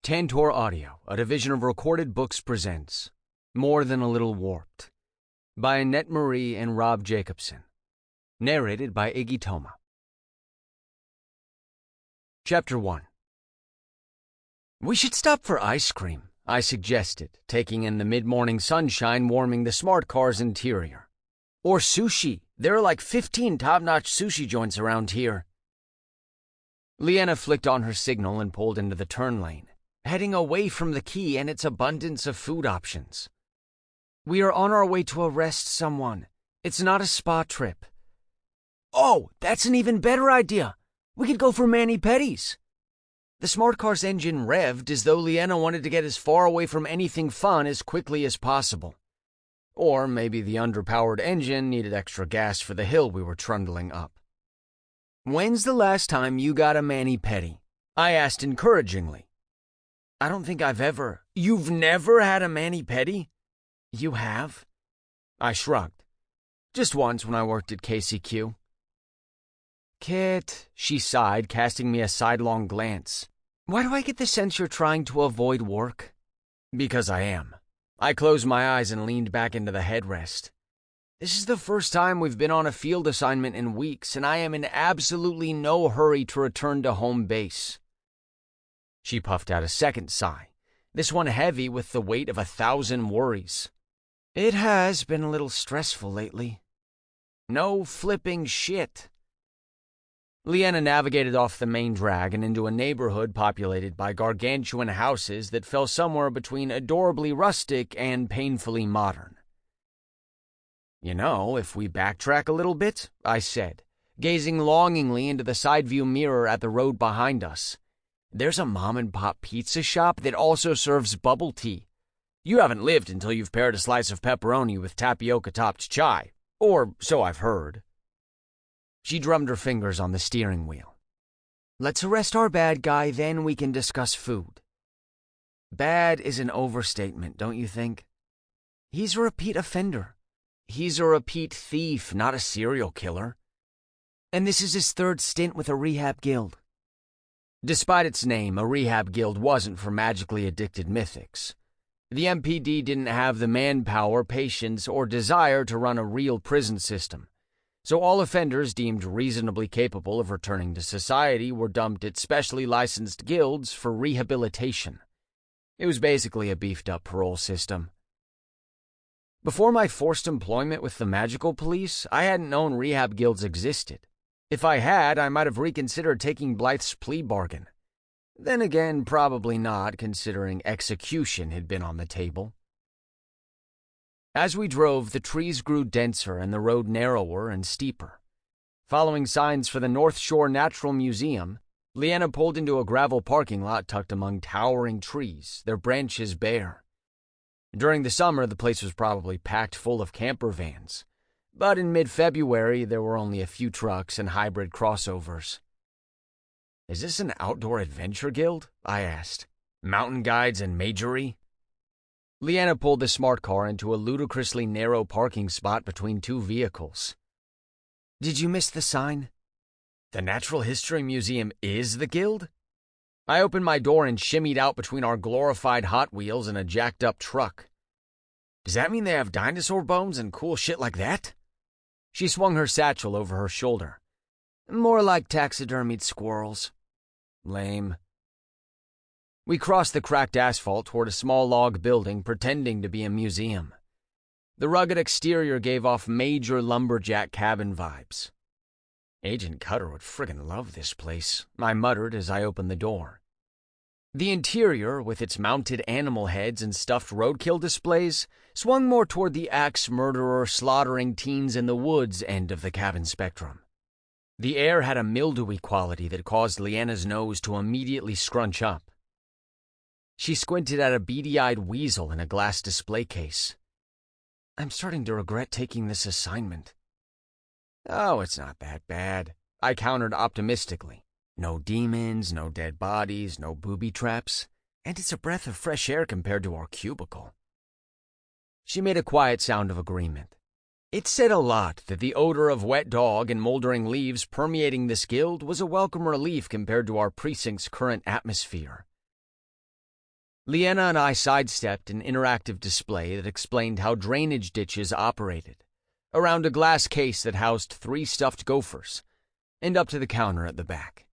Tantor Audio, a division of Recorded Books, presents More Than a Little Warped by Annette Marie and Rob Jacobson. Narrated by Iggy Toma. Chapter 1. We should stop for ice cream, I suggested, taking in the mid-morning sunshine warming the smart car's interior. Or sushi. There are like 15 top-notch sushi joints around here. Leanna flicked on her signal and pulled into the turn lane, heading away from the key and its abundance of food options. We are on our way to arrest someone. It's not a spa trip. Oh, that's an even better idea. We could go for mani-pedis. The smart car's engine revved as though Leanna wanted to get as far away from anything fun as quickly as possible. Or maybe the underpowered engine needed extra gas for the hill we were trundling up. When's the last time you got a mani-pedi? I asked encouragingly. I don't think I've ever. You've never had a mani-pedi? You have? I shrugged. Just once when I worked at KCQ. Kit, she sighed, casting me a sidelong glance. Why do I get the sense you're trying to avoid work? Because I am. I closed my eyes and leaned back into the headrest. This is the first time we've been on a field assignment in weeks, and I am in absolutely no hurry to return to home base. She puffed out a second sigh, this one heavy with the weight of 1,000 worries. It has been a little stressful lately. No flipping shit. Leanna navigated off the main drag and into a neighborhood populated by gargantuan houses that fell somewhere between adorably rustic and painfully modern. You know, if we backtrack a little bit, I said, gazing longingly into the side view mirror at the road behind us, there's a mom-and-pop pizza shop that also serves bubble tea. You haven't lived until you've paired a slice of pepperoni with tapioca-topped chai, or so I've heard. She drummed her fingers on the steering wheel. Let's arrest our bad guy, then we can discuss food. Bad is an overstatement, don't you think? He's a repeat offender. He's a repeat thief, not a serial killer. And this is his third stint with a rehab guild. Despite its name, a rehab guild wasn't for magically addicted mythics. The MPD didn't have the manpower, patience, or desire to run a real prison system, so all offenders deemed reasonably capable of returning to society were dumped at specially licensed guilds for rehabilitation. It was basically a beefed-up parole system. Before my forced employment with the magical police, I hadn't known rehab guilds existed. If I had, I might have reconsidered taking Blythe's plea bargain. Then again, probably not, considering execution had been on the table. As we drove, the trees grew denser and the road narrower and steeper. Following signs for the North Shore Natural Museum, Leanna pulled into a gravel parking lot tucked among towering trees, their branches bare. During the summer, the place was probably packed full of camper vans, but in mid-February, there were only a few trucks and hybrid crossovers. Is this an outdoor adventure guild? I asked. Mountain guides and magery? Leanna pulled the smart car into a ludicrously narrow parking spot between two vehicles. Did you miss the sign? The Natural History Museum is the guild? I opened my door and shimmied out between our glorified Hot Wheels and a jacked-up truck. Does that mean they have dinosaur bones and cool shit like that? She swung her satchel over her shoulder. More like taxidermied squirrels. Lame. We crossed the cracked asphalt toward a small log building pretending to be a museum. The rugged exterior gave off major lumberjack cabin vibes. Agent Cutter would friggin' love this place, I muttered as I opened the door. The interior, with its mounted animal heads and stuffed roadkill displays, swung more toward the axe murderer slaughtering teens in the woods end of the cabin spectrum. The air had a mildewy quality that caused Leanna's nose to immediately scrunch up. She squinted at a beady-eyed weasel in a glass display case. I'm starting to regret taking this assignment. Oh, it's not that bad, I countered optimistically. No demons, no dead bodies, no booby traps, and it's a breath of fresh air compared to our cubicle. She made a quiet sound of agreement. It said a lot that the odor of wet dog and moldering leaves permeating this guild was a welcome relief compared to our precinct's current atmosphere. Leanna and I sidestepped an interactive display that explained how drainage ditches operated, around a glass case that housed 3 stuffed gophers, and up to the counter at the back.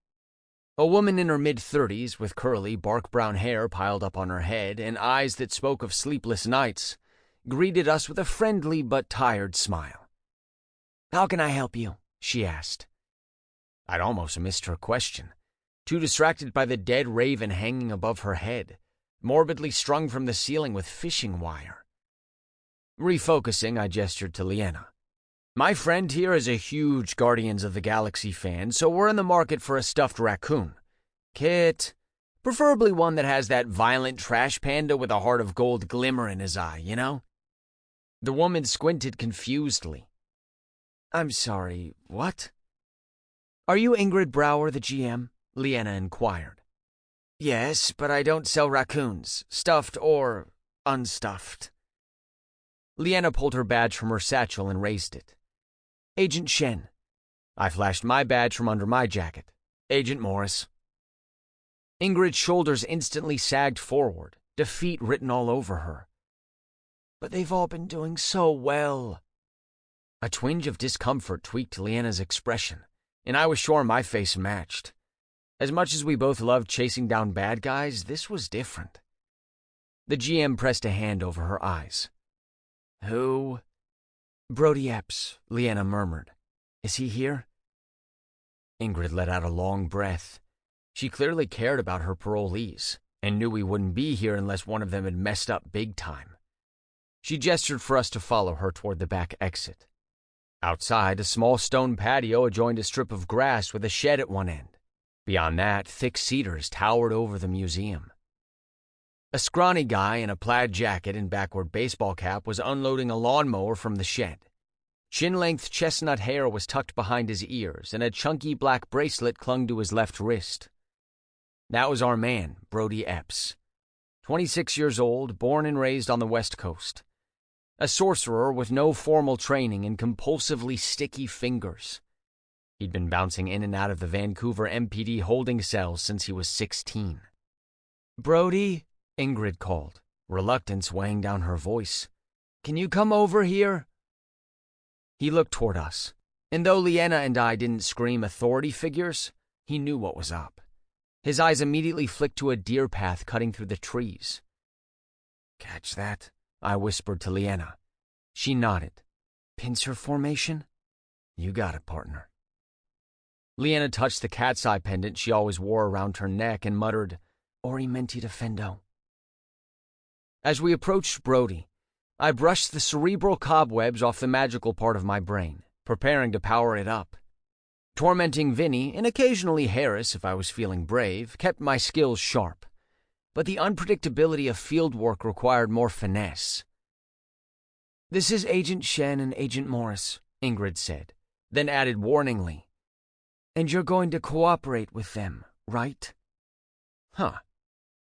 A woman in her mid-30s with curly, bark-brown hair piled up on her head and eyes that spoke of sleepless nights greeted us with a friendly but tired smile. "How can I help you?" she asked. I'd almost missed her question, too distracted by the dead raven hanging above her head, morbidly strung from the ceiling with fishing wire. Refocusing, I gestured to Leanna. "My friend here is a huge Guardians of the Galaxy fan, so we're in the market for a stuffed raccoon. Kit, preferably one that has that violent trash panda with a heart of gold glimmer in his eye, you know?" The woman squinted confusedly. "I'm sorry, what?" "Are you Ingrid Brower, the GM?" Leanna inquired. "Yes, but I don't sell raccoons, stuffed or unstuffed." Leanna pulled her badge from her satchel and raised it. "Agent Shen." I flashed my badge from under my jacket. "Agent Morris." Ingrid's shoulders instantly sagged forward, defeat written all over her. "But they've all been doing so well." A twinge of discomfort tweaked Leanna's expression, and I was sure my face matched. As much as we both loved chasing down bad guys, this was different. The GM pressed a hand over her eyes. "Who?" "Brody Epps," Leanna murmured. "Is he here?" Ingrid let out a long breath. She clearly cared about her parolees, and knew we wouldn't be here unless one of them had messed up big time. She gestured for us to follow her toward the back exit. Outside, a small stone patio adjoined a strip of grass with a shed at one end. Beyond that, thick cedars towered over the museum. A scrawny guy in a plaid jacket and backward baseball cap was unloading a lawnmower from the shed. Chin-length chestnut hair was tucked behind his ears, and a chunky black bracelet clung to his left wrist. That was our man, Brody Epps. 26 years old, born and raised on the West Coast. A sorcerer with no formal training and compulsively sticky fingers. He'd been bouncing in and out of the Vancouver MPD holding cells since he was 16. "Brody," Ingrid called, reluctance weighing down her voice. "Can you come over here?" He looked toward us, and though Leanna and I didn't scream authority figures, he knew what was up. His eyes immediately flicked to a deer path cutting through the trees. "Catch that?" I whispered to Leanna. She nodded. "Pincer formation?" "You got it, partner." Leanna touched the cat's eye pendant she always wore around her neck and muttered, "Ori menti defendo." As we approached Brody, I brushed the cerebral cobwebs off the magical part of my brain, preparing to power it up. Tormenting Vinny, and occasionally Harris if I was feeling brave, kept my skills sharp, but the unpredictability of field work required more finesse. "This is Agent Shen and Agent Morris," Ingrid said, then added warningly, "And you're going to cooperate with them, right?" Huh.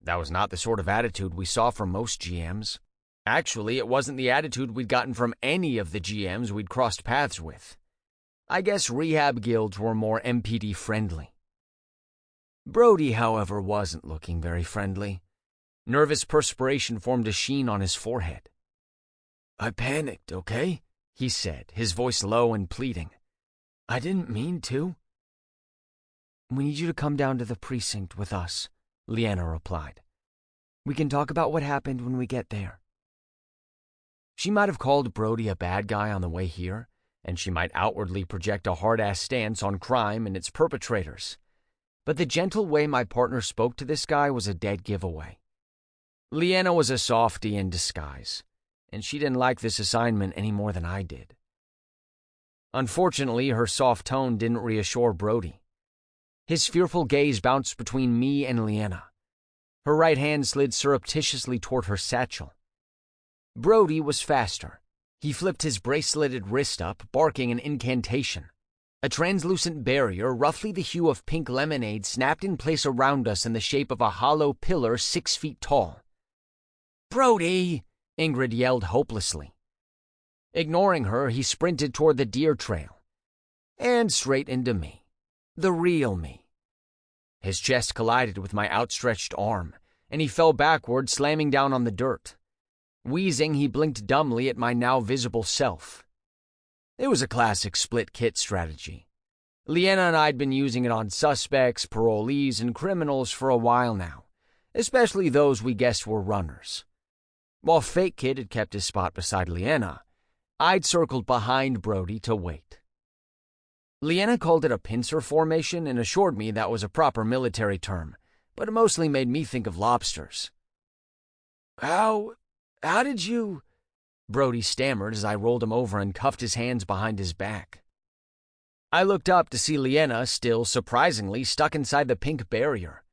That was not the sort of attitude we saw from most GMs. Actually, it wasn't the attitude we'd gotten from any of the GMs we'd crossed paths with. I guess rehab guilds were more MPD-friendly. Brody, however, wasn't looking very friendly. Nervous perspiration formed a sheen on his forehead. "I panicked, okay?" he said, his voice low and pleading. "I didn't mean to." "We need you to come down to the precinct with us," Leanna replied. "We can talk about what happened when we get there." She might have called Brody a bad guy on the way here, and she might outwardly project a hard-ass stance on crime and its perpetrators. But the gentle way my partner spoke to this guy was a dead giveaway. Leanna was a softie in disguise, and she didn't like this assignment any more than I did. Unfortunately, her soft tone didn't reassure Brody. His fearful gaze bounced between me and Leanna. Her right hand slid surreptitiously toward her satchel. Brody was faster. He flipped his braceleted wrist up, barking an incantation. A translucent barrier, roughly the hue of pink lemonade, snapped in place around us in the shape of a hollow pillar 6 feet tall. "Brody!" Ingrid yelled hopelessly. Ignoring her, he sprinted toward the deer trail. And straight into me. The real me. His chest collided with my outstretched arm, and he fell backward, slamming down on the dirt. Wheezing, he blinked dumbly at my now visible self. It was a classic split kit strategy. Leanna and I had been using it on suspects, parolees, and criminals for a while now, especially those we guessed were runners. While Fake Kid had kept his spot beside Leanna, I'd circled behind Brody to wait. Leanna called it a pincer formation and assured me that was a proper military term, but it mostly made me think of lobsters. How did you... Brody stammered as I rolled him over and cuffed his hands behind his back. I looked up to see Leanna still, surprisingly, stuck inside the pink barrier,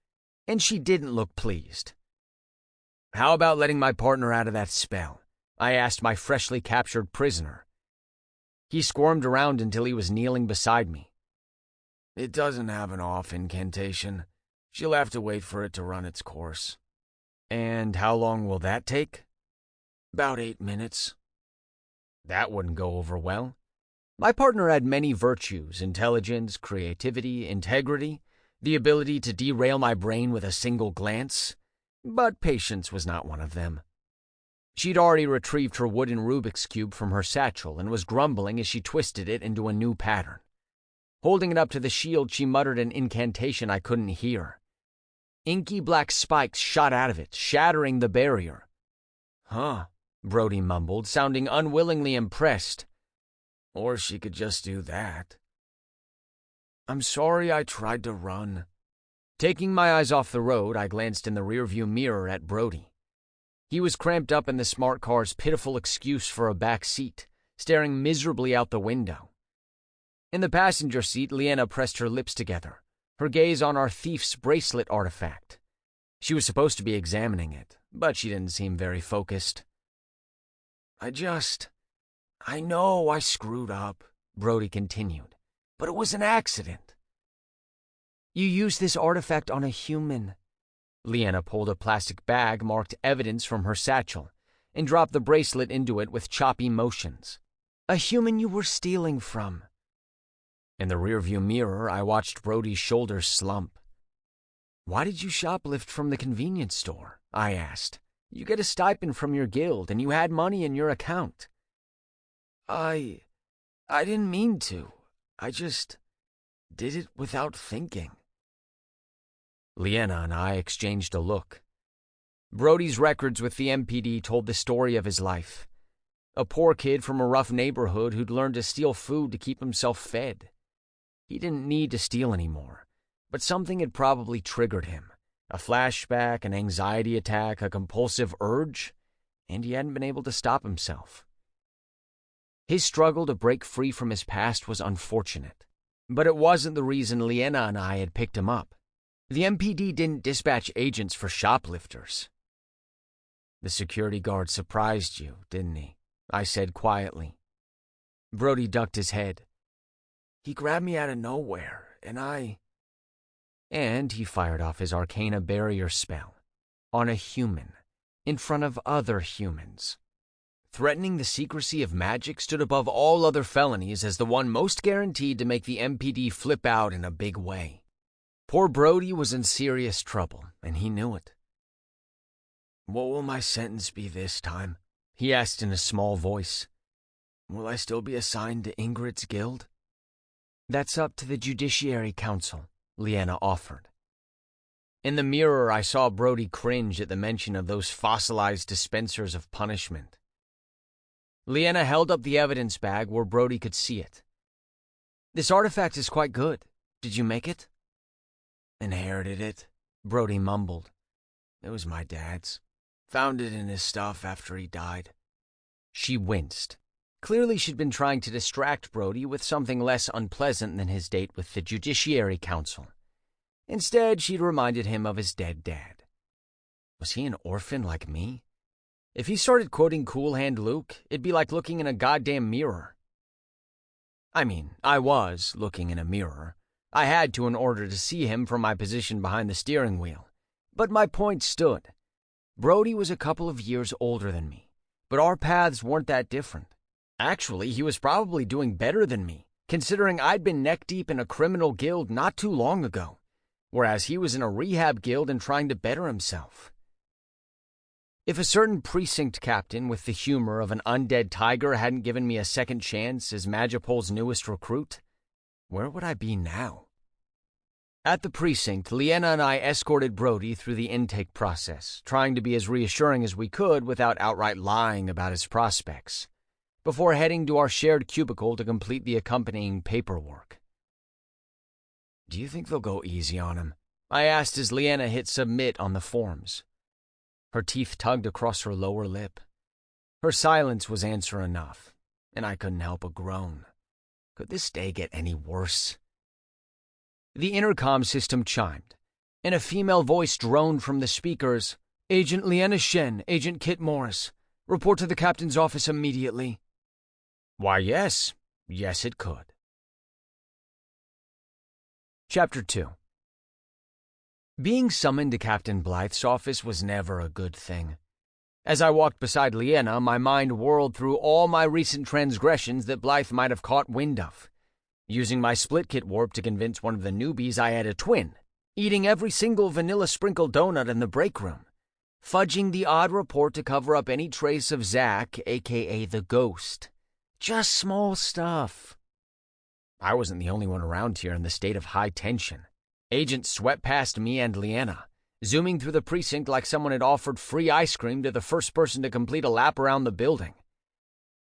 and she didn't look pleased. How about letting my partner out of that spell? I asked my freshly captured prisoner. He squirmed around until he was kneeling beside me. It doesn't have an off incantation. She'll have to wait for it to run its course. And how long will that take? About 8 minutes. That wouldn't go over well. My partner had many virtues: intelligence, creativity, integrity, the ability to derail my brain with a single glance, but patience was not one of them. She'd already retrieved her wooden Rubik's Cube from her satchel and was grumbling as she twisted it into a new pattern. Holding it up to the shield, she muttered an incantation I couldn't hear. Inky black spikes shot out of it, shattering the barrier. Huh, Brody mumbled, sounding unwillingly impressed. Or she could just do that. I'm sorry I tried to run. Taking my eyes off the road, I glanced in the rearview mirror at Brody. He was cramped up in the smart car's pitiful excuse for a back seat, staring miserably out the window. In the passenger seat, Leanna pressed her lips together, her gaze on our thief's bracelet artifact. She was supposed to be examining it, but she didn't seem very focused. I know I screwed up, Brody continued, but it was an accident. You used this artifact on a human. Leanna pulled a plastic bag marked evidence from her satchel and dropped the bracelet into it with choppy motions. A human you were stealing from. In the rearview mirror, I watched Brody's shoulders slump. Why did you shoplift from the convenience store? I asked. You get a stipend from your guild and you had money in your account. I didn't mean to. I just did it without thinking. Leanna and I exchanged a look. Brody's records with the MPD told the story of his life. A poor kid from a rough neighborhood who'd learned to steal food to keep himself fed. He didn't need to steal anymore, but something had probably triggered him. A flashback, an anxiety attack, a compulsive urge, and he hadn't been able to stop himself. His struggle to break free from his past was unfortunate, but it wasn't the reason Leanna and I had picked him up. The MPD didn't dispatch agents for shoplifters. The security guard surprised you, didn't he? I said quietly. Brody ducked his head. He grabbed me out of nowhere, and he fired off his Arcana barrier spell on a human, in front of other humans. Threatening the secrecy of magic stood above all other felonies as the one most guaranteed to make the MPD flip out in a big way. Poor Brody was in serious trouble, and he knew it. What will my sentence be this time? He asked in a small voice. Will I still be assigned to Ingrid's guild? That's up to the Judiciary Council, Leanna offered. In the mirror, I saw Brody cringe at the mention of those fossilized dispensers of punishment. Leanna held up the evidence bag where Brody could see it. This artifact is quite good. Did you make it? Inherited it, Brody mumbled. It was my dad's. Found it in his stuff after he died. She winced. Clearly she'd been trying to distract Brody with something less unpleasant than his date with the Judiciary Council. Instead, she'd reminded him of his dead dad. Was he an orphan like me? If he started quoting Cool Hand Luke, it'd be like looking in a goddamn mirror. I mean, I was looking in a mirror. I had to in order to see him from my position behind the steering wheel. But my point stood. Brody was a couple of years older than me, but our paths weren't that different. Actually, he was probably doing better than me, considering I'd been neck-deep in a criminal guild not too long ago, whereas he was in a rehab guild and trying to better himself. If a certain precinct captain with the humor of an undead tiger hadn't given me a second chance as Magipol's newest recruit, where would I be now? At the precinct, Leanna and I escorted Brody through the intake process, trying to be as reassuring as we could without outright lying about his prospects, before heading to our shared cubicle to complete the accompanying paperwork. "Do you think they'll go easy on him?" I asked as Leanna hit submit on the forms. Her teeth tugged across her lower lip. Her silence was answer enough, and I couldn't help but groan. Could this day get any worse? The intercom system chimed, and a female voice droned from the speakers. "Agent Leanna Shen, Agent Kit Morris. Report to the captain's office immediately." Why, yes. Yes, it could. Chapter 2. Being summoned to Captain Blythe's office was never a good thing. As I walked beside Leanna, my mind whirled through all my recent transgressions that Blythe might have caught wind of. Using my split-kit warp to convince one of the newbies I had a twin, eating every single vanilla-sprinkled donut in the break room, fudging the odd report to cover up any trace of Zack, a.k.a. the Ghost. Just small stuff. I wasn't the only one around here in the state of high tension. Agents swept past me and Leanna, zooming through the precinct like someone had offered free ice cream to the first person to complete a lap around the building.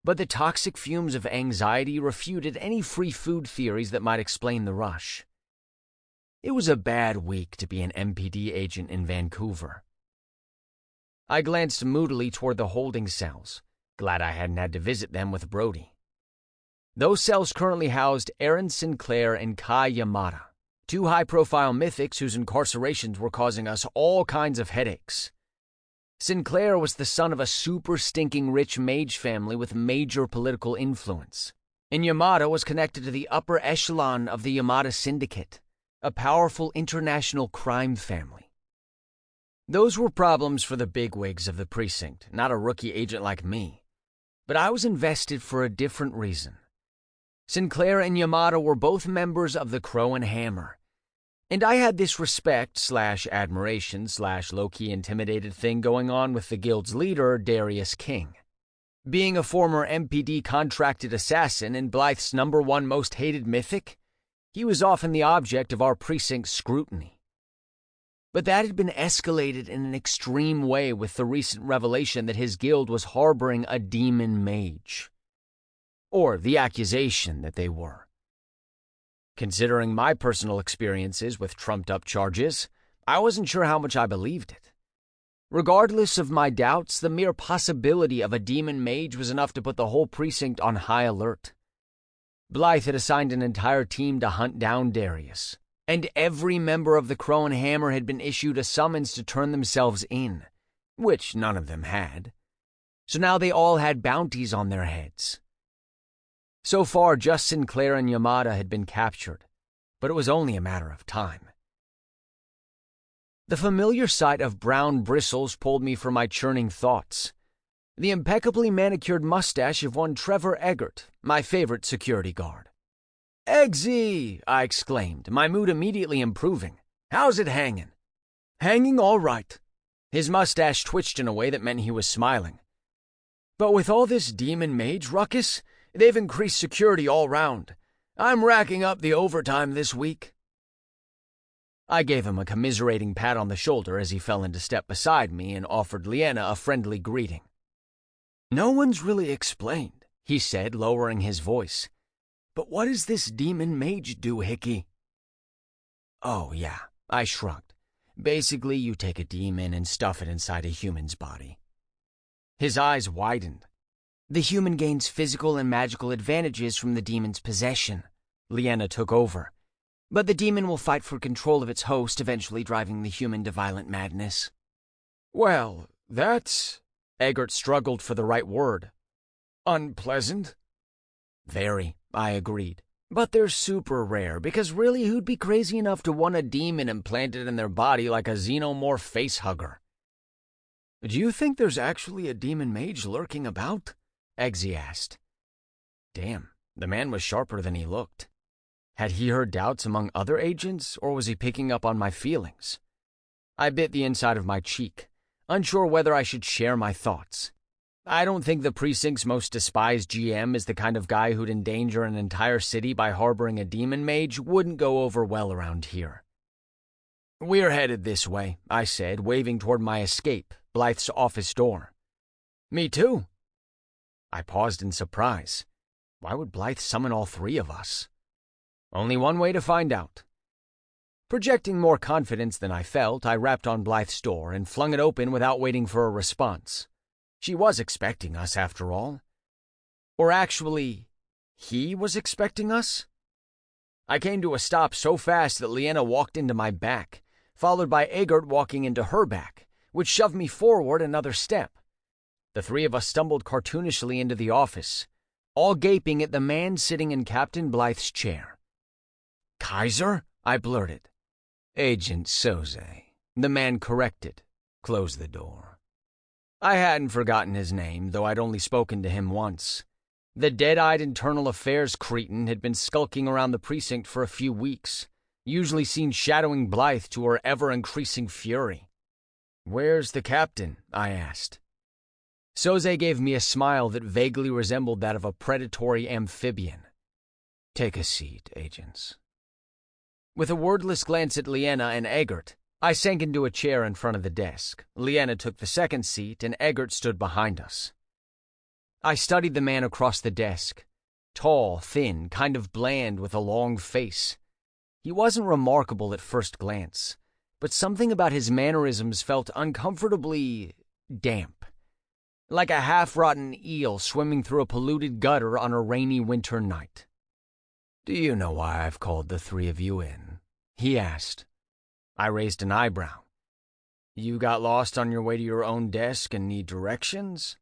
But the toxic fumes of anxiety refuted any free food theories that might explain the rush. It was a bad week to be an MPD agent in Vancouver. I glanced moodily toward the holding cells, glad I hadn't had to visit them with Brody. Those cells currently housed Aaron Sinclair and Kai Yamada, two high-profile mythics whose incarcerations were causing us all kinds of headaches. Sinclair was the son of a super-stinking rich mage family with major political influence, and Yamada was connected to the upper echelon of the Yamada Syndicate, a powerful international crime family. Those were problems for the bigwigs of the precinct, not a rookie agent like me. But I was invested for a different reason. Sinclair and Yamada were both members of the Crow and Hammer, and I had this respect/admiration/low-key intimidated thing going on with the guild's leader, Darius King. Being a former MPD contracted assassin and Blythe's #1 most hated mythic, he was often the object of our precinct's scrutiny. But that had been escalated in an extreme way with the recent revelation that his guild was harboring a demon mage. Or the accusation that they were. Considering my personal experiences with trumped-up charges, I wasn't sure how much I believed it. Regardless of my doubts, the mere possibility of a demon mage was enough to put the whole precinct on high alert. Blythe had assigned an entire team to hunt down Darius, and every member of the Crow and Hammer had been issued a summons to turn themselves in, which none of them had. So now they all had bounties on their heads. So far, just Sinclair and Yamada had been captured, but it was only a matter of time. The familiar sight of brown bristles pulled me from my churning thoughts. The impeccably manicured mustache of one Trevor Eggert, my favorite security guard. "Eggsy!" I exclaimed, my mood immediately improving. "How's it hanging?" "Hanging all right." His mustache twitched in a way that meant he was smiling. "But with all this demon mage ruckus, they've increased security all round. I'm racking up the overtime this week." I gave him a commiserating pat on the shoulder as he fell into step beside me and offered Leanna a friendly greeting. "No one's really explained," he said, lowering his voice. "But what does this demon mage do, Hickey?" "Oh, yeah," I shrugged. "Basically, you take a demon and stuff it inside a human's body." His eyes widened. "The human gains physical and magical advantages from the demon's possession." Leanna took over. "But the demon will fight for control of its host, eventually driving the human to violent madness." "Well, that's..." Eggert struggled for the right word. "Unpleasant?" "Very," I agreed. "But they're super rare, because really who'd be crazy enough to want a demon implanted in their body like a xenomorph facehugger?" "Do you think there's actually a demon mage lurking about?" Eggsy asked. Damn, the man was sharper than he looked. Had he heard doubts among other agents, or was he picking up on my feelings? I bit the inside of my cheek. unsure whether I should share my thoughts. I don't think the precinct's most despised GM is the kind of guy who'd endanger an entire city by harboring a demon mage. Wouldn't go over well around here. "We're headed this way," I said, waving toward my escape, Blythe's office door. "Me too." I paused in surprise. Why would Blythe summon all three of us? Only one way to find out. Projecting more confidence than I felt, I rapped on Blythe's door and flung it open without waiting for a response. She was expecting us, after all. Or actually, he was expecting us? I came to a stop so fast that Leanna walked into my back, followed by Eggert walking into her back, which shoved me forward another step. The three of us stumbled cartoonishly into the office, all gaping at the man sitting in Captain Blythe's chair. "Kaiser?" I blurted. "Agent Söze," the man corrected. "Close the door." I hadn't forgotten his name, though I'd only spoken to him once. The dead-eyed internal affairs cretin had been skulking around the precinct for a few weeks, usually seen shadowing Blythe to her ever-increasing fury. "Where's the captain?" I asked. Söze gave me a smile that vaguely resembled that of a predatory amphibian. "Take a seat, agents." With a wordless glance at Leanna and Eggert, I sank into a chair in front of the desk. Leanna took the second seat, and Eggert stood behind us. I studied the man across the desk. Tall, thin, kind of bland with a long face. He wasn't remarkable at first glance, but something about his mannerisms felt uncomfortably damp. Like a half-rotten eel swimming through a polluted gutter on a rainy winter night. "Do you know why I've called the three of you in?" he asked. I raised an eyebrow. "You got lost on your way to your own desk and need directions?"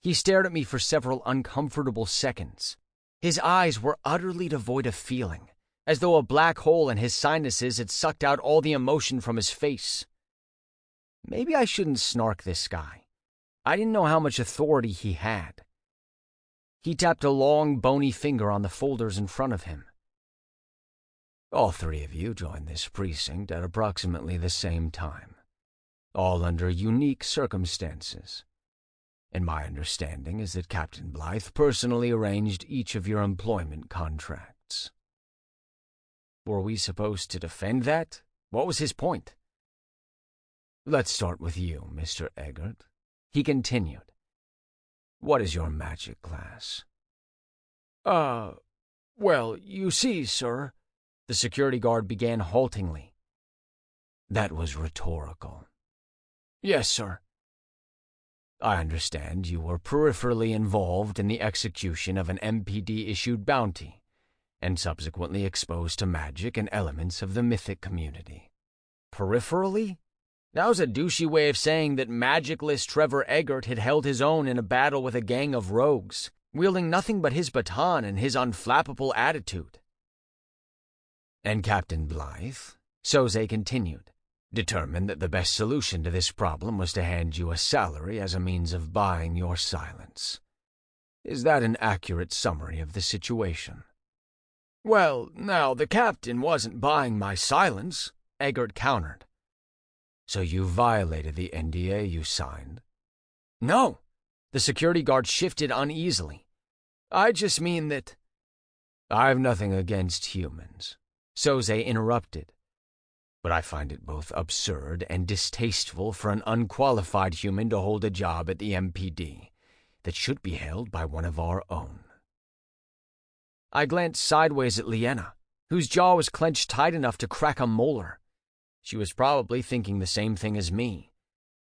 He stared at me for several uncomfortable seconds. His eyes were utterly devoid of feeling, as though a black hole in his sinuses had sucked out all the emotion from his face. Maybe I shouldn't snark this guy. I didn't know how much authority he had. He tapped a long, bony finger on the folders in front of him. "All three of you joined this precinct at approximately the same time, all under unique circumstances. And my understanding is that Captain Blythe personally arranged each of your employment contracts." Were we supposed to defend that? What was his point? "Let's start with you, Mr. Eggert," he continued. "What is your magic class?" Well, you see, sir," the security guard began haltingly. That was rhetorical. "Yes, sir." "I understand you were peripherally involved in the execution of an MPD-issued bounty, and subsequently exposed to magic and elements of the mythic community." Peripherally? That was a douchey way of saying that magicless Trevor Eggert had held his own in a battle with a gang of rogues, wielding nothing but his baton and his unflappable attitude. "And Captain Blythe," Söze continued, "determined that the best solution to this problem was to hand you a salary as a means of buying your silence. Is that an accurate summary of the situation?" "Well, now, the captain wasn't buying my silence," Eggert countered. "So you violated the NDA you signed?" "No." The security guard shifted uneasily. "I just mean that—" "I've nothing against humans," Söze interrupted. "But I find it both absurd and distasteful for an unqualified human to hold a job at the MPD that should be held by one of our own." I glanced sideways at Leanna, whose jaw was clenched tight enough to crack a molar. She was probably thinking the same thing as me.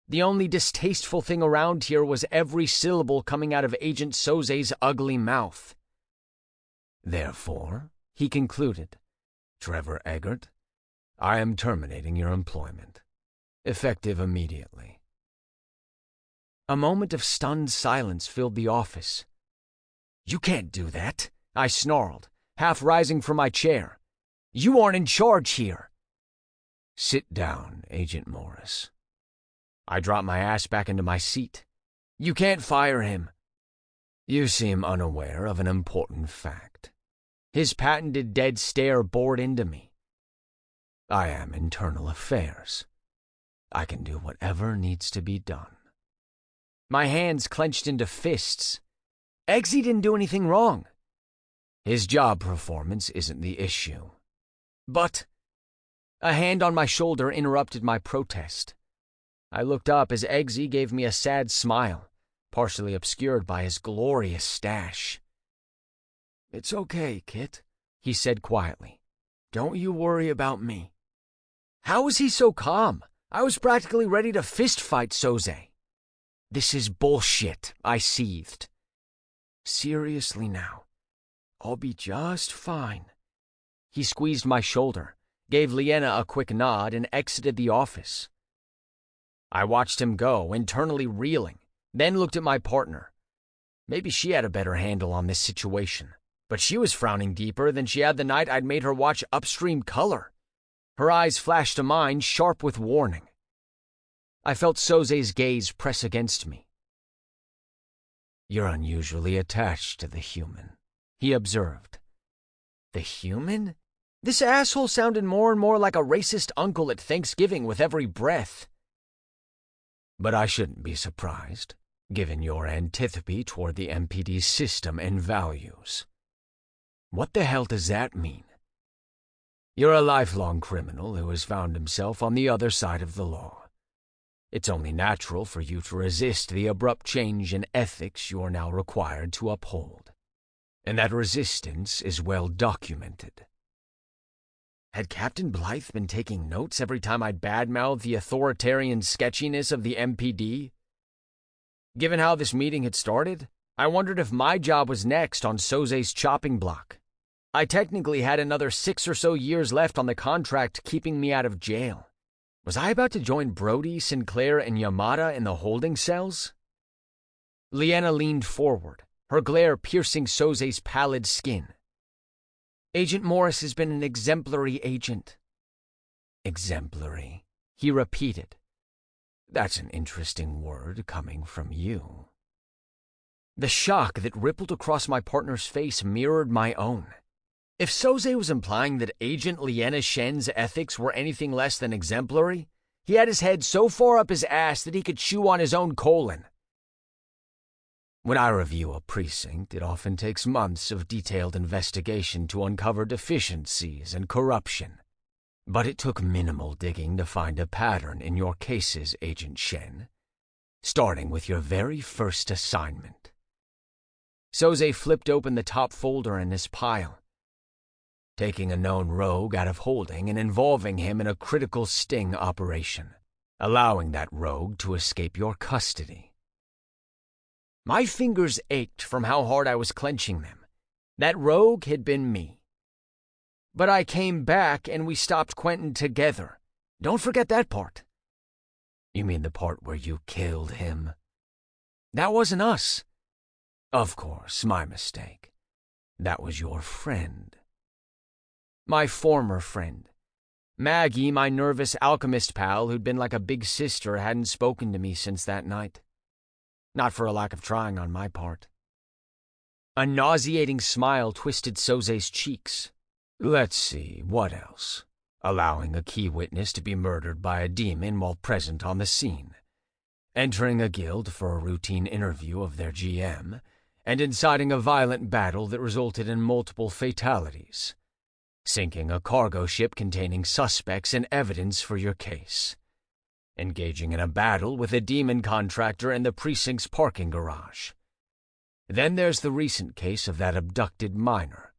The only distasteful thing around here was every syllable coming out of Agent Söze's ugly mouth. "Therefore," he concluded, "Trevor Eggert, I am terminating your employment, effective immediately." A moment of stunned silence filled the office. "You can't do that," I snarled, half rising from my chair. "You aren't in charge here." "Sit down, Agent Morris." I dropped my ass back into my seat. "You can't fire him." "You seem unaware of an important fact." His patented dead stare bored into me. "I am internal affairs. I can do whatever needs to be done. My hands clenched into fists. Iggy didn't do anything wrong. His job performance isn't the issue. But a hand on my shoulder interrupted my protest. I looked up as Iggy gave me a sad smile, partially obscured by his glorious stash. "It's okay, Kit," he said quietly. "Don't you worry about me." How was he so calm? I was practically ready to fist fight Söze. "This is bullshit," I seethed. "Seriously now, I'll be just fine." He squeezed my shoulder, gave Liena a quick nod, and exited the office. I watched him go, internally reeling, then looked at my partner. Maybe she had a better handle on this situation, but she was frowning deeper than she had the night I'd made her watch Upstream Color. Her eyes flashed to mine, sharp with warning. I felt Söze's gaze press against me. "You're unusually attached to the human," he observed. The human? This asshole sounded more and more like a racist uncle at Thanksgiving with every breath. But I shouldn't be surprised, given your antipathy toward the MPD's system and values. What the hell does that mean? You're a lifelong criminal who has found himself on the other side of the law. It's only natural for you to resist the abrupt change in ethics you are now required to uphold. And that resistance is well documented. Had Captain Blythe been taking notes every time I'd badmouthed the authoritarian sketchiness of the MPD? Given how this meeting had started, I wondered if my job was next on Söze's chopping block. I technically had another 6 or so years left on the contract keeping me out of jail. Was I about to join Brody, Sinclair, and Yamada in the holding cells? Liena leaned forward, her glare piercing Söze's pallid skin. "Agent Morris has been an exemplary agent." "Exemplary," he repeated. "That's an interesting word coming from you." The shock that rippled across my partner's face mirrored my own. If Söze was implying that Agent Liena Shen's ethics were anything less than exemplary, he had his head so far up his ass that he could chew on his own colon. When I review a precinct, it often takes months of detailed investigation to uncover deficiencies and corruption. But it took minimal digging to find a pattern in your cases, Agent Shen, starting with your very first assignment. Söze flipped open the top folder in his pile. Taking a known rogue out of holding and involving him in a critical sting operation, allowing that rogue to escape your custody. My fingers ached from how hard I was clenching them. That rogue had been me. But I came back and we stopped Quentin together. Don't forget that part. You mean the part where you killed him? That wasn't us. Of course, my mistake. That was your friend. My former friend. Maggie, my nervous alchemist pal who'd been like a big sister, hadn't spoken to me since that night. Not for a lack of trying on my part. A nauseating smile twisted Söze's cheeks. Let's see, what else? Allowing a key witness to be murdered by a demon while present on the scene. Entering a guild for a routine interview of their GM, and inciting a violent battle that resulted in multiple fatalities. Sinking a cargo ship containing suspects and evidence for your case. Engaging in a battle with a demon contractor in the precinct's parking garage. Then there's the recent case of that abducted minor.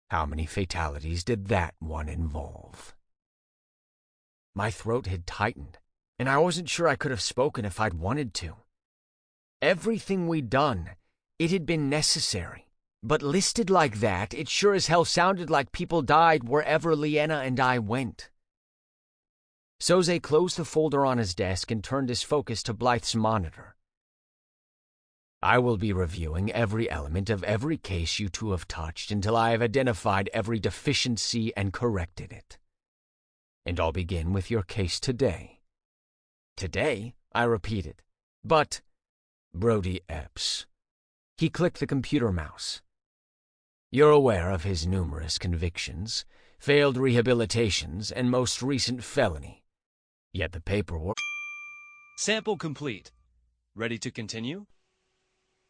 How many fatalities did that one involve? My throat had tightened, and I wasn't sure I could have spoken if I'd wanted to. Everything we'd done, it had been necessary. But listed like that, it sure as hell sounded like people died wherever Liena and I went. Söze closed the folder on his desk and turned his focus to Blythe's monitor. I will be reviewing every element of every case you two have touched until I have identified every deficiency and corrected it. And I'll begin with your case today. Today? I repeated. But Brody Epps. He clicked the computer mouse. You're aware of his numerous convictions, failed rehabilitations, and most recent felony. Yet the paperwork... Sample complete. Ready to continue?